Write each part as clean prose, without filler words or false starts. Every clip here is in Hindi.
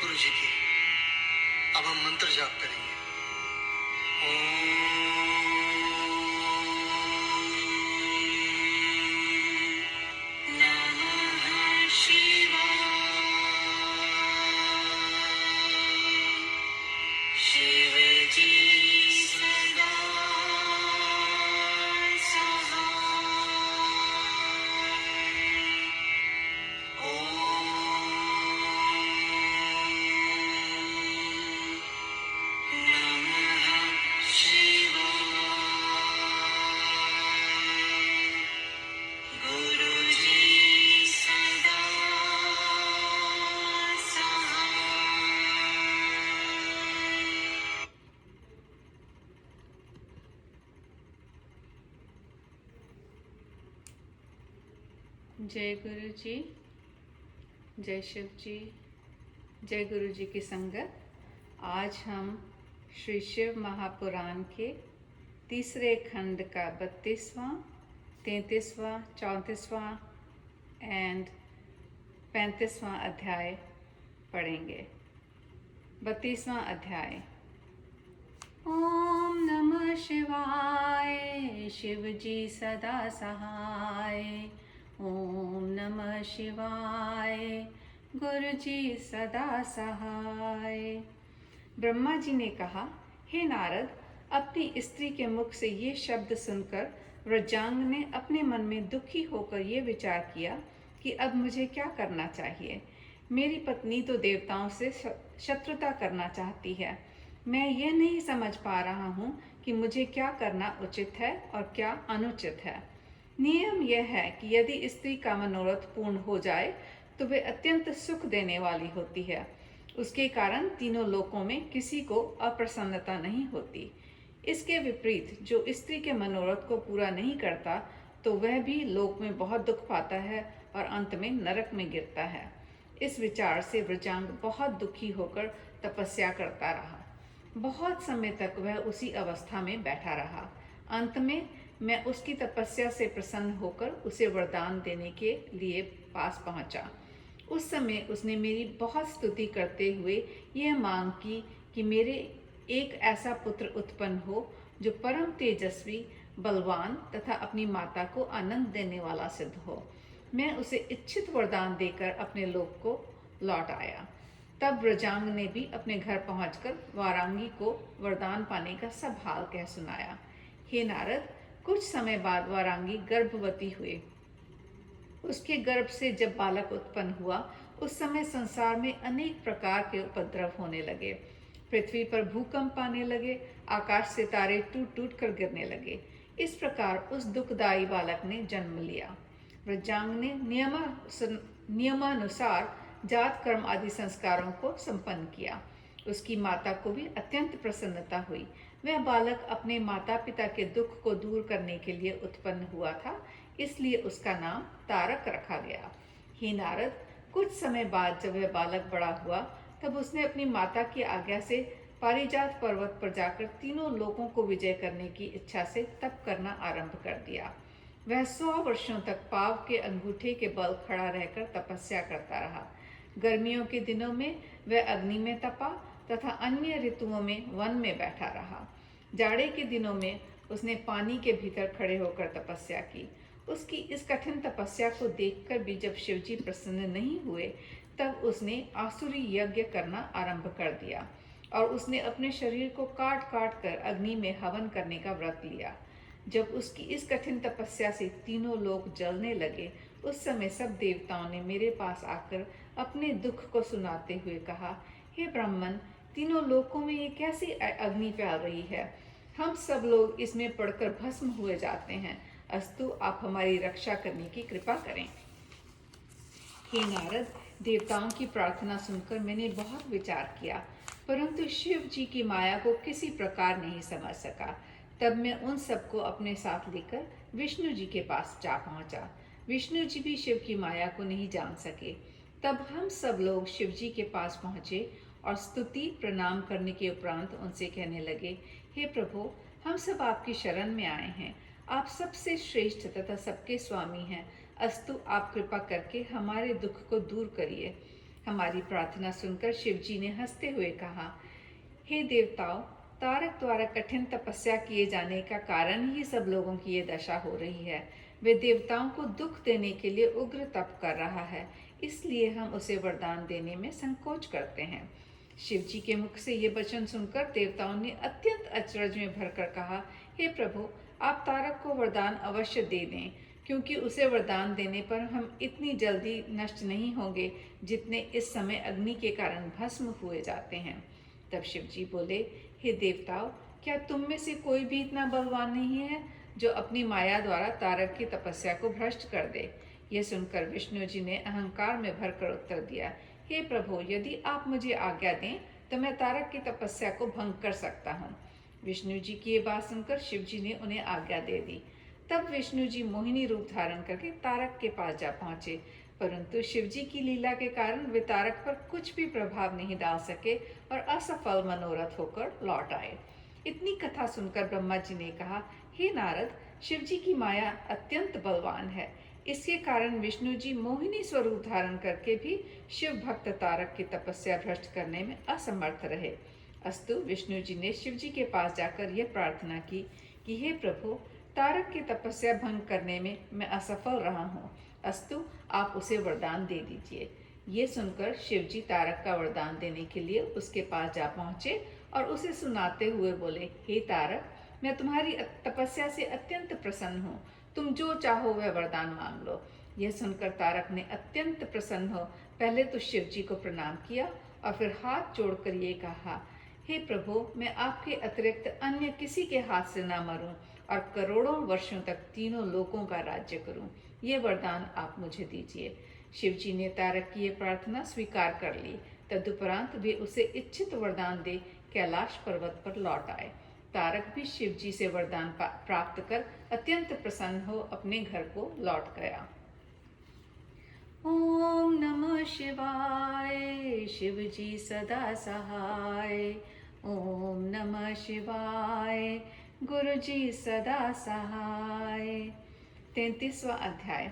गुरु जी की। अब हम मंत्र जाप करेंगे। नमः शिवाय। शिव जी सदा सहाय। नमः शिवाय। गुरु जी सदा सहाय। जय गुरु जी, जय शिव जी, जय गुरु जी की संगत। आज हम श्री शिव महापुराण के तीसरे खंड का 32वां, 33वां, 34वां एंड 35वां अध्याय पढ़ेंगे। 32वां अध्याय। ओम नमः शिवाय। शिव जी सदा सहाय। ओम नमः शिवाय। गुरु जी सदा सहाय। ब्रह्मा जी ने कहा, हे नारद, अपनी स्त्री के मुख से ये शब्द सुनकर व्रजांग ने अपने मन में दुखी होकर ये विचार किया कि अब मुझे क्या करना चाहिए। मेरी पत्नी तो देवताओं से शत्रुता करना चाहती है। मैं ये नहीं समझ पा रहा हूँ कि मुझे क्या करना उचित है और क्या अनुचित है। नियम यह है कि यदि स्त्री का मनोरथ पूर्ण हो जाए तो वे अत्यंत सुख देने वाली होती है। उसके कारण तीनों लोकों में किसी को अप्रसन्नता नहीं होती। इसके विपरीत जो स्त्री के मनोरथ को पूरा नहीं करता तो वह भी लोक में बहुत दुख पाता है और अंत में नरक में गिरता है। इस विचार से व्रजांग बहुत दुखी होकर तपस्या करता रहा। बहुत समय तक वह उसी अवस्था में बैठा रहा। अंत में मैं उसकी तपस्या से प्रसन्न होकर उसे वरदान देने के लिए पास पहुंचा। उस समय उसने मेरी बहुत स्तुति करते हुए यह मांग की कि मेरे एक ऐसा पुत्र उत्पन्न हो जो परम तेजस्वी, बलवान तथा अपनी माता को आनंद देने वाला सिद्ध हो। मैं उसे इच्छित वरदान देकर अपने लोक को लौट आया। तब व्रजांग ने भी अपने घर पहुंचकर वारांगी को वरदान पाने का सब हाल कह सुनाया। हे नारद, कुछ समय बाद वारांगी गर्भवती हुई। उसके गर्भ से जब बालक उत्पन्न हुआ उस समय संसार में अनेक प्रकार के उपद्रव होने लगे। पृथ्वी पर भूकंप आने लगे, आकाश से तारे टूट टूट कर गिरने लगे। इस प्रकार उस दुखदायी बालक ने जन्म लिया। व्रजांग ने नियमानुसार जात कर्म आदि संस्कारों को संपन्न किया। उसकी माता को भी अत्यंत प्रसन्नता हुई। वह बालक अपने माता पिता के दुख को दूर करने के लिए उत्पन्न हुआ था, इसलिए उसका नाम तारक रखा गया। हे नारद, कुछ समय बाद जब वह बालक बड़ा हुआ तब उसने अपनी माता की आज्ञा से पारिजात पर्वत पर जाकर तीनों लोकों को विजय करने की इच्छा से तप करना आरंभ कर दिया। वह 100 वर्षों तक पाव के अंगूठे के बल खड़ा रहकर तपस्या करता रहा। गर्मियों के दिनों में वह अग्नि में तपा तथा अन्य ऋतुओं में वन में बैठा रहा। जाड़े के दिनों में उसने पानी के भीतर खड़े होकर तपस्या की। उसकी इस कठिन तपस्या को देखकर भी जब शिवजी प्रसन्न नहीं हुए तब उसने आसुरी यज्ञ करना आरंभ कर दिया और उसने अपने शरीर को काट काट कर अग्नि में हवन करने का व्रत लिया। जब उसकी इस कठिन तपस्या से तीनों लोग जलने लगे उस समय सब देवताओं ने मेरे पास आकर अपने दुख को सुनाते हुए कहा, हे ब्राह्मण, तीनों लोकों में ये कैसी अग्नि फैल रही है। हम सब लोग इसमें पड़कर भस्म हुए जाते हैं। अस्तु, आप हमारी रक्षा करने की कृपा करें। हे नारद, देवताओं की प्रार्थना सुनकर मैंने बहुत विचार किया, परंतु शिव जी की माया को किसी प्रकार नहीं समझ सका। तब मैं उन सबको अपने साथ लेकर विष्णु जी के पास जा पहुंचा। विष्णु जी भी शिव की माया को नहीं जान सके। तब हम सब लोग शिव जी के पास पहुंचे और स्तुति प्रणाम करने के उपरांत उनसे कहने लगे, हे प्रभु, हम सब आपकी शरण में आए हैं। आप सबसे श्रेष्ठ तथा सबके स्वामी हैं। अस्तु, आप कृपा करके हमारे दुख को दूर करिए। हमारी प्रार्थना सुनकर शिवजी ने हंसते हुए कहा, हे देवताओं, तारक द्वारा कठिन तपस्या किए जाने का कारण ही सब लोगों की ये दशा हो रही है। वे देवताओं को दुख देने के लिए उग्र तप कर रहा है, इसलिए हम उसे वरदान देने में संकोच करते हैं। शिवजी के मुख से ये वचन सुनकर देवताओं ने अत्यंत अचरज में भरकर कहा, हे प्रभु, आप तारक को वरदान अवश्य दे दें, क्योंकि उसे वरदान देने पर हम इतनी जल्दी नष्ट नहीं होंगे जितने इस समय अग्नि के कारण भस्म हुए जाते हैं। तब शिवजी बोले, हे देवताओं, क्या तुम में से कोई भी इतना बलवान नहीं है जो अपनी माया द्वारा तारक की तपस्या को भ्रष्ट कर दे? यह सुनकर विष्णु जी ने अहंकार में भरकर उत्तर दिया, हे प्रभु, यदि आप मुझे आज्ञा दें तो मैं तारक की तपस्या को भंग कर सकता हूँ। विष्णु जी की ये बात सुनकर शिव जी ने उन्हें आज्ञा दे दी। तब विष्णु जी मोहिनी रूप धारण करके तारक के पास जा पहुंचे, परंतु शिव जी की लीला के कारण वे तारक पर कुछ भी प्रभाव नहीं डाल सके और असफल मनोरथ होकर लौट आए। इतनी कथा सुनकर ब्रह्मा जी ने कहा, हे नारद, शिव जी की माया अत्यंत बलवान है। इसके कारण विष्णु जी मोहिनी स्वरूप धारण करके भी शिव भक्त तारक की तपस्या भ्रष्ट करने में असमर्थ रहे। अस्तु, विष्णु जी ने शिव जी के पास जाकर यह प्रार्थना की कि हे प्रभु, तारक की तपस्या भंग करने में मैं असफल रहा हूँ। अस्तु, आप उसे वरदान दे दीजिए। ये सुनकर शिव जी तारक का वरदान देने के लिए उसके पास जा पहुँचे और उसे सुनाते हुए बोले, हे तारक, मैं तुम्हारी तपस्या से अत्यंत प्रसन्न हूँ। तुम जो चाहो वह वरदान मांग लो। यह सुनकर तारक ने अत्यंत प्रसन्न हो पहले तो शिव जी को प्रणाम किया और फिर हाथ जोड़कर ये कहा, हे प्रभु, मैं आपके अतिरिक्त अन्य किसी के हाथ से ना मरूं और करोड़ों वर्षों तक तीनों लोकों का राज्य करूं। ये वरदान आप मुझे दीजिए। शिव जी ने तारक की ये प्रार्थना स्वीकार कर ली। तदुपरांत वे उसे इच्छित वरदान दे कैलाश पर्वत पर लौट आए। तारक भी शिव जी से वरदान प्राप्त कर अत्यंत प्रसन्न हो अपने घर को लौट गया। ओम नमः शिवाय, शिव जी सदा सहाय। ओम नमः शिवाय, गुरु जी सदा सहाय। 33वां अध्याय।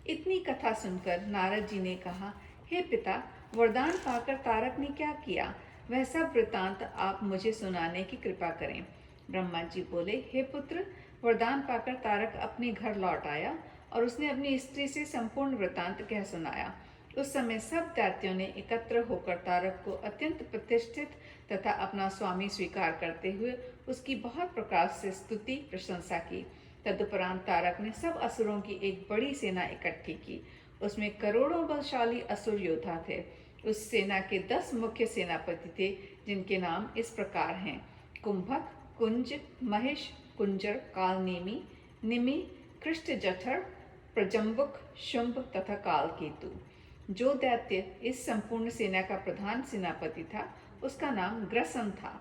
इतनी कथा सुनकर नारद जी ने कहा, हे पिता, वरदान पाकर तारक ने क्या किया, वह सब वृतांत आप मुझे सुनाने की कृपा करें। ब्रह्मा जी बोले, हे पुत्र, वरदान पाकर तारक अपने घर लौट आया और उसने अपनी स्त्री से संपूर्ण वृतांत कह सुनाया। उस समय सब दैत्यों ने एकत्र होकर तारक को अत्यंत प्रतिष्ठित तथा अपना स्वामी स्वीकार करते हुए उसकी बहुत प्रकार से स्तुति प्रशंसा की। तदुपरांत तारक ने सब असुरों की एक बड़ी सेना इकट्ठी की। उसमें करोड़ों बलशाली असुर योद्धा थे। उस सेना के 10 मुख्य सेनापति थे, जिनके नाम इस प्रकार हैं, कुंभक, कुंज, महिष, कुंजर, कालनेमी, निमि, कृष्ट जठर, प्रजम्बुक, शुंभ तथा कालकेतु। जो दैत्य इस संपूर्ण सेना का प्रधान सेनापति था, उसका नाम ग्रसन था।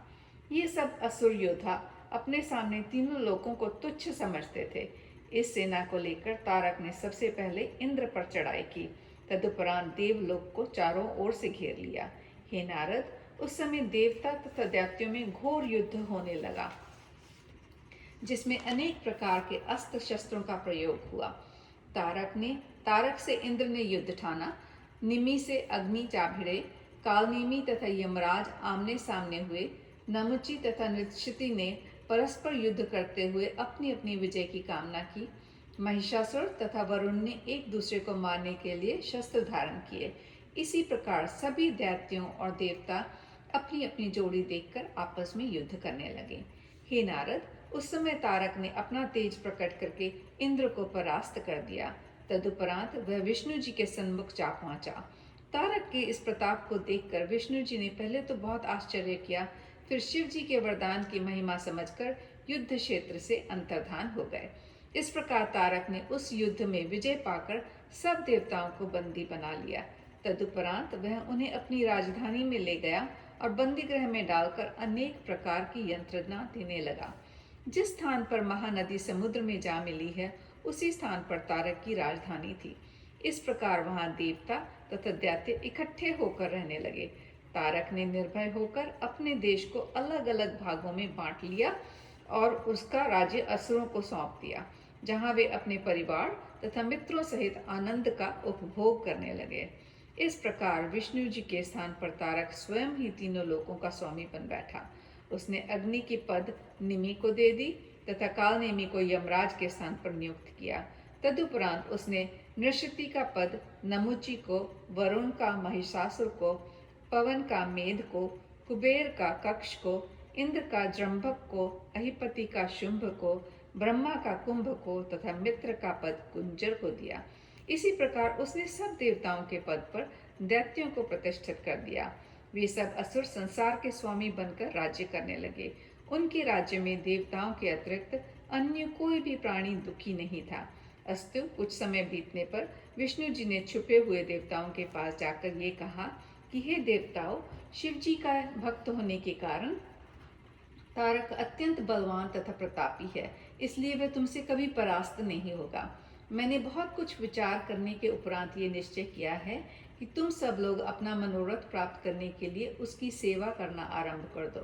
ये सब असुर योद्धा अपने सामने तीनों लोकों को तुच्छ समझते थे। इस सेना को लेकर तारक ने सबसे पहले इंद्र पर चढ़ाई की। तदुपरांत देवलोक को चारों ओर से घेर लिया। हे नारद, उस समय देवता तथा दैत्यों में घोर युद्ध होने लगा, जिसमें अनेक प्रकार के अस्त्र शस्त्रों का प्रयोग हुआ। तारक से इंद्र ने युद्ध ठाना। निमि से अग्नि जा भिड़े। कालनेमी तथा यमराज आमने सामने हुए। नमुचि तथा नृत्यति ने परस्पर युद्ध करते हुए अपनी अपनी विजय की कामना की। महिषासुर तथा वरुण ने एक दूसरे को मारने के लिए शस्त्र धारण किए। इसी प्रकार सभी दैत्यों और देवता अपनी अपनी जोड़ी देखकर आपस में युद्ध करने लगे। हे नारद, उस समय तारक ने अपना तेज प्रकट करके इंद्र को परास्त कर दिया। तदुपरांत वह विष्णु जी के सन्मुख जा पहुंचा। तारक के इस प्रताप को देखकर विष्णु जी ने पहले तो बहुत आश्चर्य किया, फिर शिव जी के वरदान की महिमा समझकर युद्ध क्षेत्र से अंतर्धान हो गए। इस प्रकार तारक ने उस युद्ध में विजय पाकर सब देवताओं को बंदी बना लिया। तदुपरांत वह उन्हें अपनी राजधानी में ले गया और बंदी गृह में डालकर अनेक प्रकार की यंत्रणा देने लगा। जिस स्थान पर महानदी समुद्र में जा मिली है, उसी स्थान पर तारक की राजधानी थी। इस प्रकार वहां देवता तथा दैत्य इकट्ठे होकर रहने लगे। तारक ने निर्भय होकर अपने देश को अलग अलग भागों में बांट लिया और उसका राज्य असुरों को सौंप दिया, जहां वे अपने परिवार तथा मित्रों सहित आनंद का उपभोग करने लगे। इस प्रकार विष्णु जी के स्थान पर तारक स्वयं ही तीनों लोकों का स्वामी बन बैठा। उसने अग्नि की पद निमि को दे दी तथा काल नेमि को यमराज के स्थान पर नियुक्त किया। तदुपरांत उसने नृषति का पद नमुचि को, वरुण का महिषासुर को, पवन का मेध को, कुबेर का कक्ष को, इंद्र का जृंभक को, अहिपति का शुंभ को, ब्रह्मा का कुंभ को तथा मित्र का पद कुंजर को दिया। इसी प्रकार उसने सब देवताओं के पद पर दैत्यों को प्रतिष्ठित कर दिया। वे सब असुर संसार के स्वामी बनकर राज्य करने लगे। उनके राज्य में देवताओं के अतिरिक्त अन्य कोई भी प्राणी दुखी नहीं था। अस्तु कुछ समय बीतने पर विष्णु जी ने छुपे हुए देवताओं के पास जाकर ये कहा कि हे देवताओं, शिव जी का भक्त होने के कारण तारक अत्यंत बलवान तथा प्रतापी है, इसलिए वह तुमसे कभी परास्त नहीं होगा। मैंने बहुत कुछ विचार करने के उपरांत ये निश्चय किया है कि तुम सब लोग अपना मनोरथ प्राप्त करने के लिए उसकी सेवा करना आरंभ कर दो।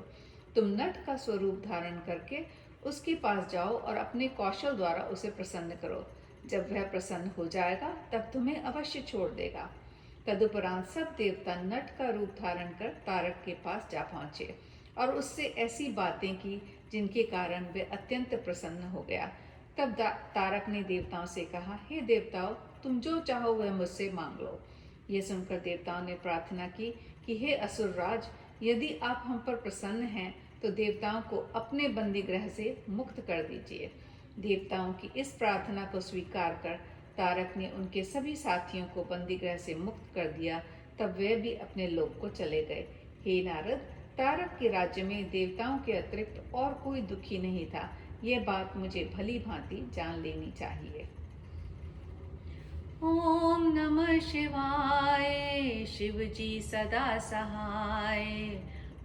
तुम नट का स्वरूप धारण करके उसके पास जाओ और अपने कौशल द्वारा उसे प्रसन्न करो। जब वह प्रसन्न हो जाएगा तब तुम्हें अवश्य छोड़ देगा। तदुपरांत सब देवता नट का रूप धारण कर तारक के पास जा पहुंचे और उससे ऐसी बातें की जिनके कारण वे अत्यंत प्रसन्न हो गया। तब तारक ने देवताओं से कहा, हे देवताओं, तुम जो चाहो वह मुझसे मांग लो। यह सुनकर देवताओं ने प्रार्थना की कि हे असुरराज, यदि आप हम पर प्रसन्न हैं तो देवताओं को अपने बंदी गृह से मुक्त कर दीजिए। देवताओं की इस प्रार्थना को स्वीकार कर तारक ने उनके सभी साथियों को बंदी गृह से मुक्त कर दिया। तब वे भी अपने लोक को चले गए। हे नारद, तारक के राज्य में देवताओं के अतिरिक्त और कोई दुखी नहीं था। यह बात मुझे भली भांति जान लेनी चाहिए। ओम नमः शिवाय, शिव जी सदा सहाय।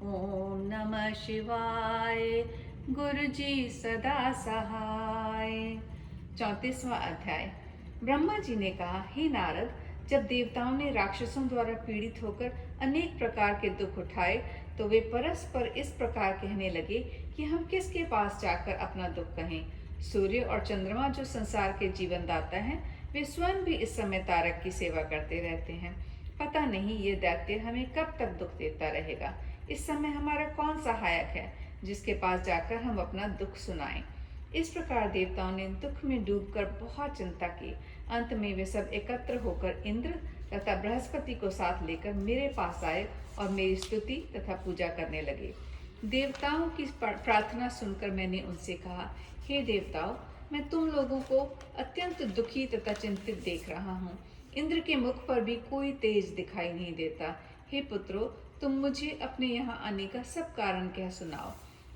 ओम नमः शिवाय, गुरु जी सदा सहाय। 34वां अध्याय। ब्रह्मा जी ने कहा, हे नारद, जब देवताओं ने राक्षसों द्वारा पीड़ित होकर अनेक प्रकार के दुख उठाए तो वे परस्पर इस प्रकार कहने लगे कि हम किसके पास जाकर अपना दुख कहें। सूर्य और चंद्रमा जो संसार के जीवन दाता हैं, वे स्वयं भी इस समय तारक की सेवा करते रहते हैं। पता नहीं ये दैत्य हमें कब तक दुख देता रहेगा। इस समय हमारा कौन सहायक है जिसके पास जाकर हम अपना दुख सुनाएं। इस प्रकार देवताओं ने दुख में डूबकर बहुत चिंता की। अंत में वे सब एकत्र होकर इंद्र तथा बृहस्पति को साथ लेकर मेरे पास आए और मेरी स्तुति तथा पूजा करने लगे। देवताओं की प्रार्थना सुनकर मैंने उनसे कहा, हे देवताओं, मैं तुम लोगों को अत्यंत दुखी तथा चिंतित देख रहा हूँ। इंद्र के मुख पर भी कोई तेज दिखाई नहीं देता। हे पुत्रों, तुम मुझे अपने यहाँ आने का सब कारण कह सुनाओ।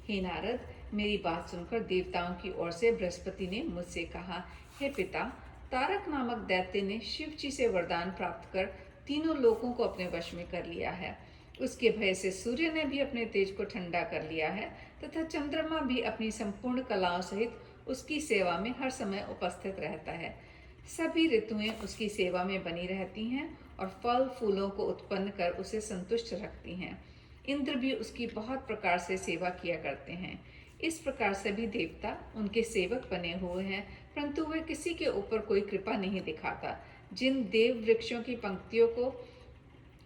हे नारद, मेरी बात सुनकर देवताओं की ओर से बृहस्पति ने मुझसे कहा, हे पिता, तारक नामक दैत्य ने शिव जी से वरदान प्राप्त कर तीनों लोकों को अपने वश में कर लिया है। उसके भय से सूर्य ने भी अपने तेज को ठंडा कर लिया है तथा चंद्रमा भी अपनी संपूर्ण कलाओं सहित उसकी सेवा में हर समय उपस्थित रहता है। सभी ऋतुएं उसकी सेवा में बनी रहती हैं और फल फूलों को उत्पन्न कर उसे संतुष्ट रखती हैं। इंद्र भी उसकी बहुत प्रकार से सेवा किया करते हैं। इस प्रकार सभी देवता उनके सेवक बने हुए हैं, परंतु वह किसी के ऊपर कोई कृपा नहीं दिखाता। जिन देव वृक्षों की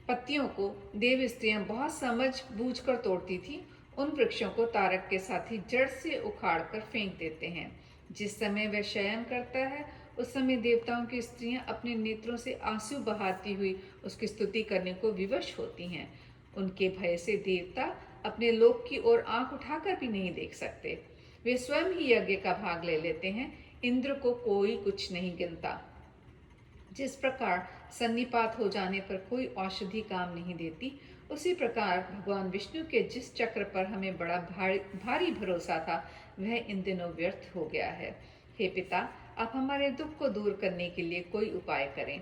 पत्तियों को देव स्त्रियां बहुत समझ बूझ कर तोड़ती थी, उन वृक्षों को तारक के साथी जड़ से उखाड़ कर फेंक देते हैं। जिस समय वह शयन करता है उस समय देवताओं की स्त्रियां अपने नेत्रों से आंसू बहाती हुई उसकी स्तुति करने को विवश होती हैं। उनके भय से देवता अपने लोक की ओर आंख उठाकर भी नहीं देख सकते। वे स्वयं ही यज्ञ का भाग ले लेते हैं। इंद्र को कोई कुछ नहीं गिनता। जिस प्रकार सन्निपात हो जाने पर कोई औषधि काम नहीं देती, उसी प्रकार भगवान विष्णु के जिस चक्र पर हमें बड़ा भारी भरोसा था, वह इन दिनों व्यर्थ हो गया है। हे पिता, आप हमारे दुख को दूर करने के लिए कोई उपाय करें।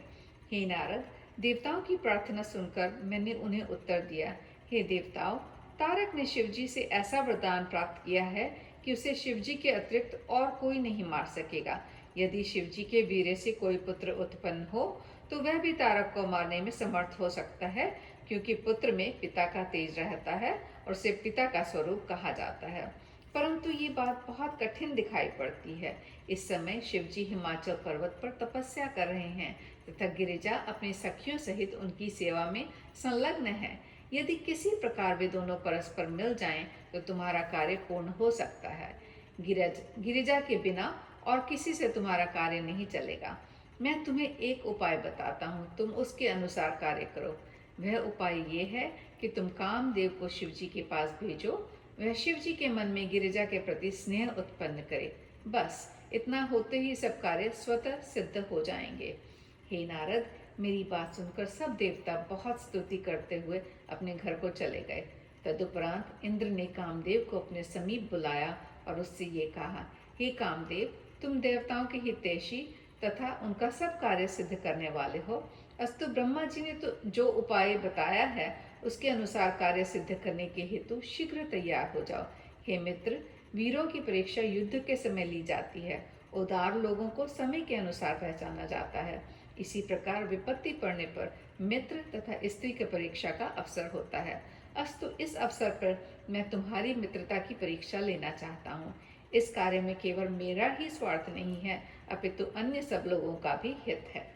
हे नारद, देवताओं की प्रार्थना सुनकर मैंने उन्हें उत्तर दिया, हे देवताओं, तारक ने शिवजी से ऐसा वरदान प्राप्त किया है कि उसे शिवजी के अतिरिक्त और कोई नहीं मार सकेगा। यदि शिवजी के वीर्य से कोई पुत्र उत्पन्न हो तो वह भी तारक को मारने में समर्थ हो सकता है, क्योंकि पुत्र में पिता का तेज रहता है और उसे पिता का स्वरूप कहा जाता है। परंतु ये बात बहुत कठिन दिखाई पड़ती है। इस समय शिवजी हिमाचल पर्वत पर तपस्या कर रहे हैं, तथा गिरिजा अपनी सखियों सहित उनकी सेवा में संलग्न है। यदि किसी प्रकार वे दोनों परस्पर मिल जाएं तो तुम्हारा कार्य पूर्ण हो सकता है। गिरिजा के बिना और किसी से तुम्हारा कार्य नहीं चलेगा। मैं तुम्हें एक उपाय बताता हूँ, तुम उसके अनुसार कार्य करो। वह उपाय ये है कि तुम कामदेव को शिवजी के पास भेजो। वह शिवजी के मन में गिरिजा के प्रति स्नेह उत्पन्न करे। बस इतना होते ही सब कार्य स्वतः सिद्ध हो जाएंगे। हे नारद, मेरी बात सुनकर सब देवता बहुत स्तुति करते हुए अपने घर को चले गए। तदुपरांत इंद्र ने कामदेव को अपने समीप बुलाया और उससे ये कहा, हे कामदेव, तुम देवताओं के हितैषी तथा उनका सब कार्य सिद्ध करने वाले हो। अस्तु, ब्रह्मा जी ने तो जो उपाय बताया है उसके अनुसार कार्य सिद्ध करने के हेतु शीघ्र तैयार हो जाओ। हे मित्र, वीरों की परीक्षा युद्ध के समय ली जाती है। उदार लोगों को समय के अनुसार पहचाना जाता है। इसी प्रकार विपत्ति पड़ने पर मित्र तथा स्त्री की परीक्षा का अवसर होता है। अस्तु, इस अवसर पर मैं तुम्हारी मित्रता की परीक्षा लेना चाहता हूँ। इस कार्य में केवल मेरा ही स्वार्थ नहीं है, अपितु अन्य सब लोगों का भी हित है।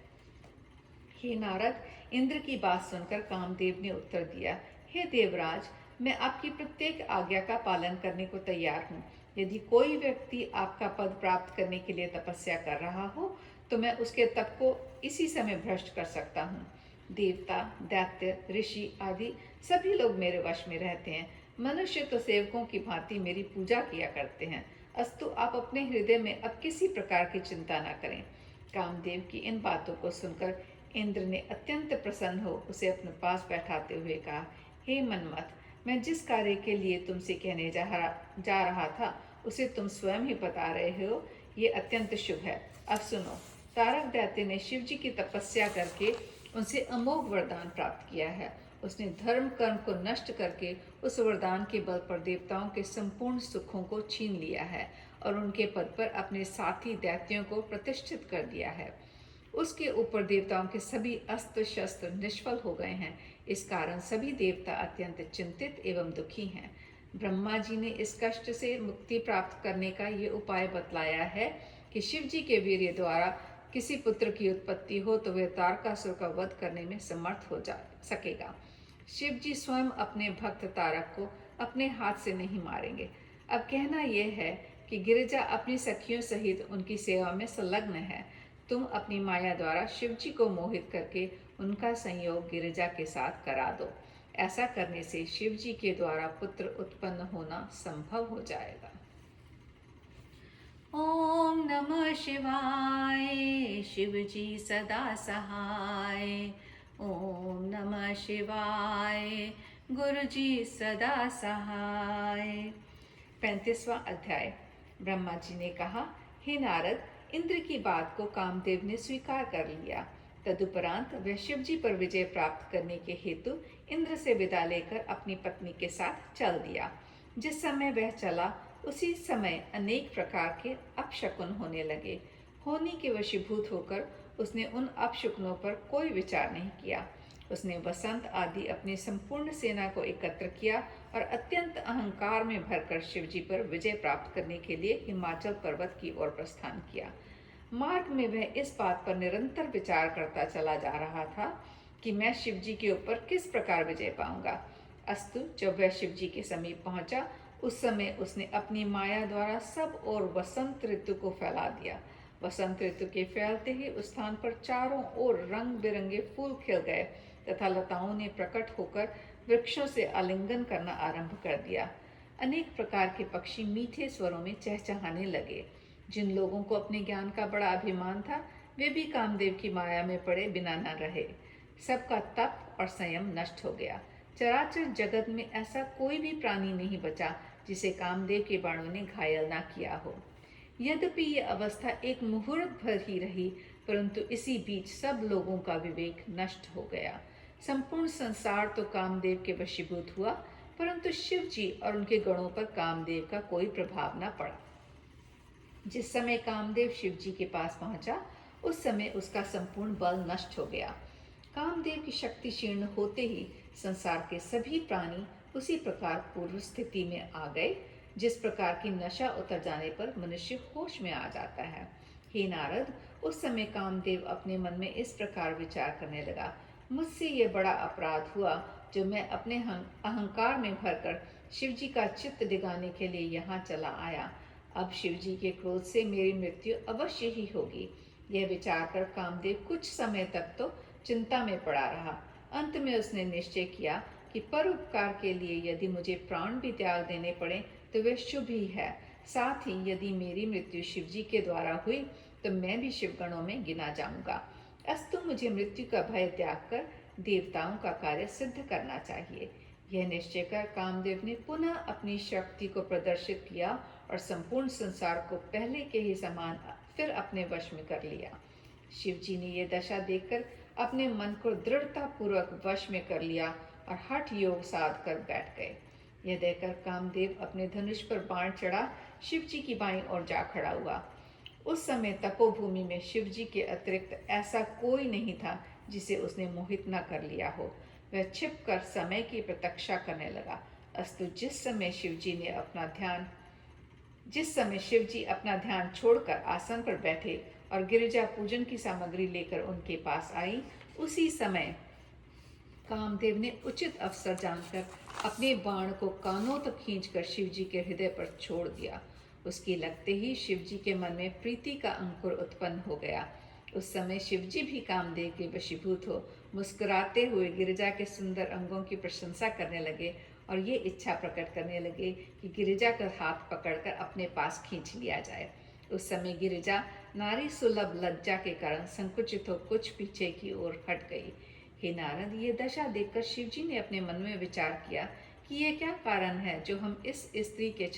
हे नारद, इंद्र की बात सुनकर कामदेव ने उत्तर दिया, हे देवराज, मैं आपकी प्रत्येक आज्ञा का पालन करने को तैयार हूँ। यदि कोई व्यक्ति आपका पद प्राप्त करने के लिए तपस्या कर रहा हो तो मैं उसके तप को इसी समय भ्रष्ट कर सकता हूँ। देवता, दैत्य, ऋषि आदि सभी लोग मेरे वश में रहते हैं। मनुष्य तो सेवकों की भांति मेरी पूजा किया करते हैं। अस्तु, आप अपने हृदय में अब किसी प्रकार की चिंता न करें। कामदेव की इन बातों को सुनकर इंद्र ने अत्यंत प्रसन्न हो उसे अपने पास बैठाते हुए कहा, हे मनमथ, मैं जिस कार्य के लिए तुमसे कहने जा रहा था उसे तुम स्वयं ही बता रहे हो। ये अत्यंत शुभ है। अब सुनो, तारक दैत्य ने शिव जी की तपस्या करके उनसे अमोघ वरदान प्राप्त किया है। उसने धर्म कर्म को नष्ट करके उस वरदान के बल पर देवताओं के संपूर्ण सुखों को छीन लिया है और उनके पद पर अपने साथी दैत्यों को प्रतिष्ठित कर दिया है। उसके ऊपर देवताओं के सभी अस्त्र शस्त्र निष्फल हो गए हैं। इस कारण सभी देवता अत्यंत चिंतित एवं दुखी हैं। ब्रह्मा जी ने इस कष्ट से मुक्ति प्राप्त करने का ये उपाय बतलाया है कि शिव जी के वीर्य द्वारा किसी पुत्र की उत्पत्ति हो तो वह तारकासुर का वध करने में समर्थ हो जा सकेगा। शिव जी स्वयं अपने भक्त तारक को अपने हाथ से नहीं मारेंगे। अब कहना यह है कि गिरिजा अपनी सखियों सहित उनकी सेवा में संलग्न है। तुम अपनी माया द्वारा शिव जी को मोहित करके उनका संयोग गिरिजा के साथ करा दो। ऐसा करने से शिव जी के द्वारा पुत्र उत्पन्न होना संभव हो जाएगा। ओम नमः शिवाय, शिव जी सदा सहाय। ओम नमः शिवाय, गुरु जी सदा सहाय। 35वां अध्याय। ब्रह्मा जी ने कहा, हे नारद, इंद्र की बात को कामदेव ने स्वीकार कर लिया। तदुपरांत वह शिव जी पर विजय प्राप्त करने के हेतु इंद्र से विदा लेकर अपनी पत्नी के साथ चल दिया। जिस समय वह चला उसी समय अनेक प्रकार के अपशकुन होने लगे। होनी के वशीभूत होकर उसने उन अपशकुनों पर कोई विचार नहीं किया। उसने वसंत आदि अपनी संपूर्ण सेना को एकत्र किया और अत्यंत अहंकार में भरकर शिवजी पर विजय प्राप्त करने के लिए हिमाचल पर्वत की ओर प्रस्थान किया। मार्ग में वह इस बात पर निरंतर विचार करता चला जा रहा था कि मैं शिवजी के ऊपर किस प्रकार विजय पाऊंगा। अस्तु, जब वह शिवजी के समीप पहुंचा उस समय उसने अपनी माया द्वारा सब ओर वसंत ऋतु को फैला दिया। वसंत ऋतु के फैलते ही उस स्थान पर चारों ओर रंग बिरंगे फूल खिल गए तथा लताओं ने प्रकट होकर वृक्षों से आलिंगन करना आरंभ कर दिया। अनेक प्रकार के पक्षी मीठे स्वरों में चहचहाने लगे। जिन लोगों को अपने ज्ञान का बड़ा अभिमान था वे भी कामदेव की माया में पड़े बिना न रहे। सबका तप और संयम नष्ट हो गया। चराचर जगत में ऐसा कोई भी प्राणी नहीं बचा जिसे कामदेव के बाणों ने घायल ना किया हो। यद्यपि ये अवस्था एक मुहूर्त भर ही रही, परंतु इसी बीच सब लोगों का विवेक नष्ट हो गया। संपूर्ण संसार तो कामदेव के वशीभूत हुआ, परंतु शिव जी और उनके गणों पर कामदेव का कोई प्रभाव न पड़ा। जिस समय कामदेव शिव जी के पास पहुंचा उस समय उसका संपूर्ण बल नष्ट हो गया। कामदेव की शक्ति क्षीण होते ही संसार के सभी प्राणी उसी प्रकार पूर्व स्थिति में आ गए जिस प्रकार की नशा उतर जाने पर मनुष्य होश में आ जाता है। हे नारद, उस समय कामदेव अपने मन में इस प्रकार विचार करने लगा, मुझसे ये बड़ा अपराध हुआ जो मैं अपने अहंकार में भरकर शिवजी का चित्त दिगाने के लिए यहाँ चला आया। अब शिवजी के क्रोध से मेरी मृत्यु अवश्य ही होगी। यह विचार कर कामदेव कुछ समय तक तो चिंता में पड़ा रहा। अंत में उसने निश्चय किया कि परोपकार के लिए यदि मुझे प्राण भी त्याग देने पड़े तो वह शुभ ही है। साथ ही यदि मेरी मृत्यु शिवजी के द्वारा हुई तो मैं भी शिवगणों में गिना जाऊंगा। अस्तु मुझे मृत्यु का भय त्याग कर देवताओं का कार्य सिद्ध करना चाहिए। यह निश्चय कर कामदेव ने पुनः अपनी शक्ति को प्रदर्शित किया और संपूर्ण संसार को पहले के ही समान फिर अपने वश में कर लिया। शिवजी ने यह दशा देखकर अपने मन को दृढ़ता पूर्वक वश में कर लिया और हठ योग साध कर बैठ गए। यह देखकर कामदेव अपने धनुष पर बाण चढ़ा शिवजी की बाईं ओर जा खड़ा हुआ। उस समय तपोभूमि में शिवजी के अतिरिक्त ऐसा कोई नहीं था जिसे उसने मोहित न कर लिया हो। वह छिपकर समय की प्रतीक्षा करने लगा। अस्तु जिस समय शिवजी अपना ध्यान छोड़कर आसन पर बैठे और गिरिजा पूजन की सामग्री लेकर उनके पास आई, उसी समय कामदेव ने उचित अवसर जानकर अपने बाण को कानों तक खींचकर शिवजी के हृदय पर छोड़ दिया। उसकी लगते ही शिवजी के मन में प्रीति का अंकुर उत्पन्न हो गया। उस समय शिवजी भी कामदेव के वशीभूत हो मुस्कुराते हुए गिरिजा के सुंदर अंगों की प्रशंसा करने लगे और ये इच्छा प्रकट करने लगे कि गिरिजा का हाथ पकड़कर अपने पास खींच लिया जाए। उस समय गिरिजा नारी सुलभ लज्जा के कारण संकुचित हो कुछ पीछे की ओर हट गई। हे नारद, ये दशा देखकर शिवजी ने अपने मन में विचार किया कि ये क्या कारण है जो हम इस स्त्री के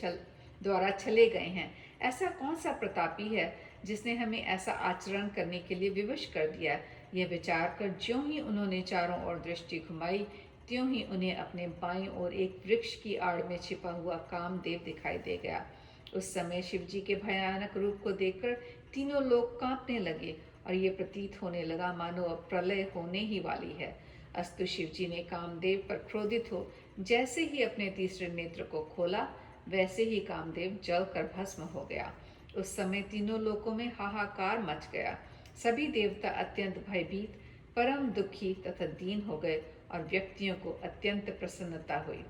द्वारा छले गए हैं। ऐसा कौन सा प्रतापी है जिसने हमें ऐसा आचरण करने के लिए विवश कर दिया। यह विचार कर ज्यों ही उन्होंने चारों ओर दृष्टि घुमाई त्यों ही उन्हें अपने बाईं ओर एक वृक्ष की आड़ में छिपा हुआ कामदेव दिखाई दे गया। उस समय शिवजी के भयानक रूप को देखकर तीनों लोग कांपने लगे और ये प्रतीत होने लगा मानो अब प्रलय होने ही वाली है। अस्तु शिवजी ने कामदेव पर क्रोधित हो जैसे ही अपने तीसरे नेत्र को खोला, वैसे ही कामदेव जलकर भस्म हो गया। उस समय तीनों लोकों में हाहाकार मच गया। सभी देवता अत्यंत भयभीत, परम दुखी तथा दीन हो गए और व्यक्तियों को अत्यंत प्रसन्नता हुई।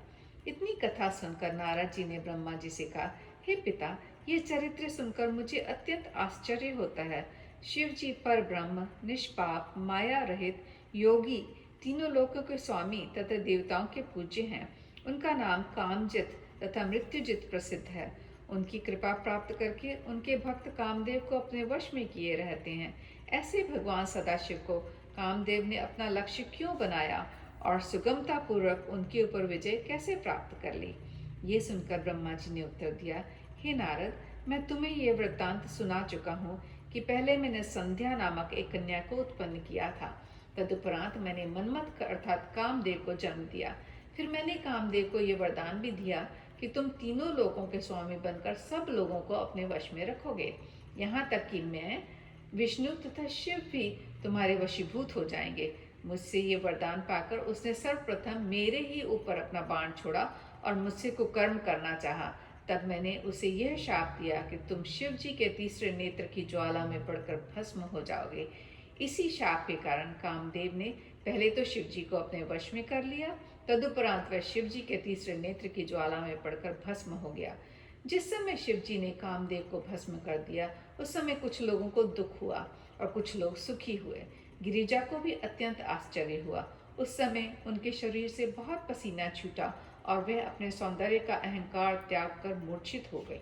इतनी कथा सुनकर नारद जी ने ब्रह्मा जी से कहा, हे पिता, ये चरित्र सुनकर मुझे अत्यंत आश्चर्य होता है। शिव जी पर ब्रह्म, निष्पाप, माया रहित, योगी, तीनों लोकों के स्वामी तथा देवताओं के पूज्य हैं। उनका नाम कामजित तथा मृत्युजित प्रसिद्ध है। उनकी कृपा प्राप्त करके उनके भक्त कामदेव को अपने वश में किए रहते हैं। ऐसे भगवान सदाशिव को कामदेव ने अपना लक्ष्य क्यों बनाया और सुगमता पूर्वक उनके ऊपर विजय कैसे प्राप्त कर ली। ये सुनकर ब्रह्मा जी ने उत्तर दिया, हे नारद, मैं तुम्हें ये वृत्तांत सुना चुका हूँ कि पहले मैंने संध्या नामक एक कन्या को उत्पन्न किया था। तदुपरांत मैंने मनमथ अर्थात कामदेव को जन्म दिया। फिर मैंने कामदेव को ये वरदान भी दिया कि तुम तीनों लोकों के स्वामी बनकर सब लोगों को अपने वश में रखोगे। यहाँ तक कि मैं, विष्णु तथा शिव भी तुम्हारे वशीभूत हो जाएंगे। मुझसे ये वरदान पाकर उसने सर्वप्रथम मेरे ही ऊपर अपना बाण छोड़ा और मुझसे कुकर्म करना चाहा। तब मैंने उसे यह शाप दिया कि तुम शिव जी के तीसरे नेत्र की ज्वाला में पड़कर भस्म हो जाओगे। इसी शाप के कारण कामदेव ने पहले तो शिव जी को अपने वश में कर लिया, तदुपरांत वह शिव जी के तीसरे नेत्र की ज्वाला में पड़कर भस्म हो गया। जिस समय शिव जी ने कामदेव को भस्म कर दिया, उस समय कुछ लोगों को दुख हुआ और कुछ लोग सुखी हुए। गिरिजा को भी अत्यंत आश्चर्य हुआ। उस समय उनके शरीर से बहुत पसीना छूटा और वह अपने सौंदर्य का अहंकार त्याग कर मूर्छित हो गई।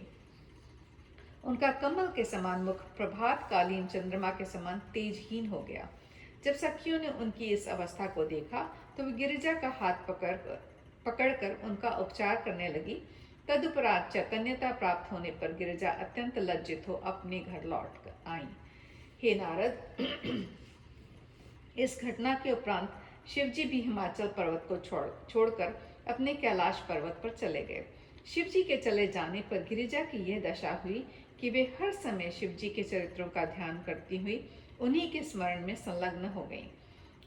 उनका कमल के समान मुख प्रभात कालीन चंद्रमा के समान तेजहीन हो गया। जब सखियों ने उनकी इस अवस्था को देखा तो वे गिरिजा का हाथ पकड़कर उनका उपचार करने लगी। तदुपरांत चैतन्यता प्राप्त होने पर गिरिजा अत्यंत लज्जित हो अपने घर लौट आई। हे नारद, इस घटना के उपरांत शिवजी भी हिमाचल पर्वत को छोड़कर अपने कैलाश पर्वत पर चले गए। शिवजी के चले जाने पर गिरिजा की यह दशा हुई कि वे हर समय शिवजी के चरित्रों का ध्यान करती हुई उन्हीं के स्मरण में संलग्न हो गईं।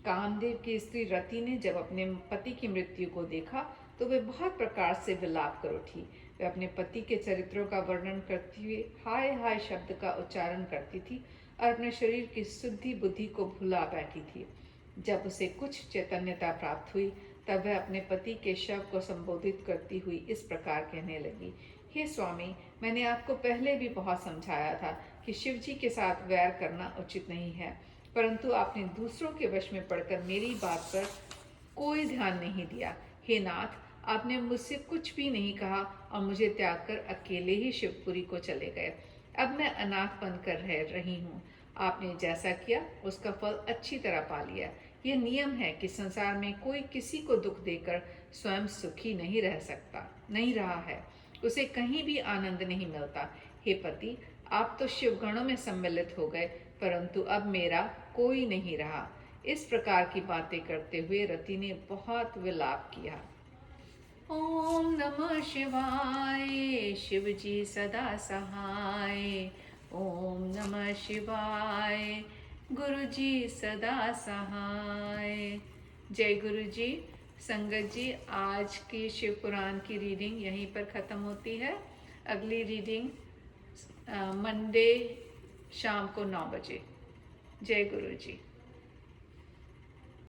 कामदेव की स्त्री रति ने जब अपने पति की मृत्यु को देखा तो वे बहुत प्रकार से विलाप कर उठी। वे अपने पति के चरित्रों का वर्णन करती हुए हाय हाय शब्द का उच्चारण करती थी और अपने शरीर की शुद्धि बुद्धि को भुला बैठी थी। जब उसे कुछ चैतन्यता प्राप्त हुई तब वह अपने पति के शव को संबोधित करती हुई इस प्रकार कहने लगी, हे स्वामी, मैंने आपको पहले भी बहुत समझाया था कि शिव जी के साथ वैर करना उचित नहीं है, परंतु आपने दूसरों के वश में पड़कर मेरी बात पर कोई ध्यान नहीं दिया। हे नाथ, आपने मुझसे कुछ भी नहीं कहा और मुझे त्याग कर अकेले ही शिवपुरी को चले गए। अब मैं अनाथ बनकर रह रही हूँ। आपने जैसा किया उसका फल अच्छी तरह पा लिया। यह नियम है कि संसार में कोई किसी को दुख देकर स्वयं सुखी नहीं रहा है। उसे कहीं भी आनंद नहीं मिलता। हे पति, आप तो शिवगणों में सम्मिलित हो गए, परंतु अब मेरा कोई नहीं रहा। इस प्रकार की बातें करते हुए रति ने बहुत विलाप किया। ओम नमः शिवाय, शिव जी सदा सहाय। ओम नमः शिवाय, गुरु जी सदा सहाय। जय गुरु जी। संगत जी, आज की शिव पुराण की रीडिंग यहीं पर ख़त्म होती है। अगली रीडिंग मंडे शाम को 9 बजे। जय गुरु जी।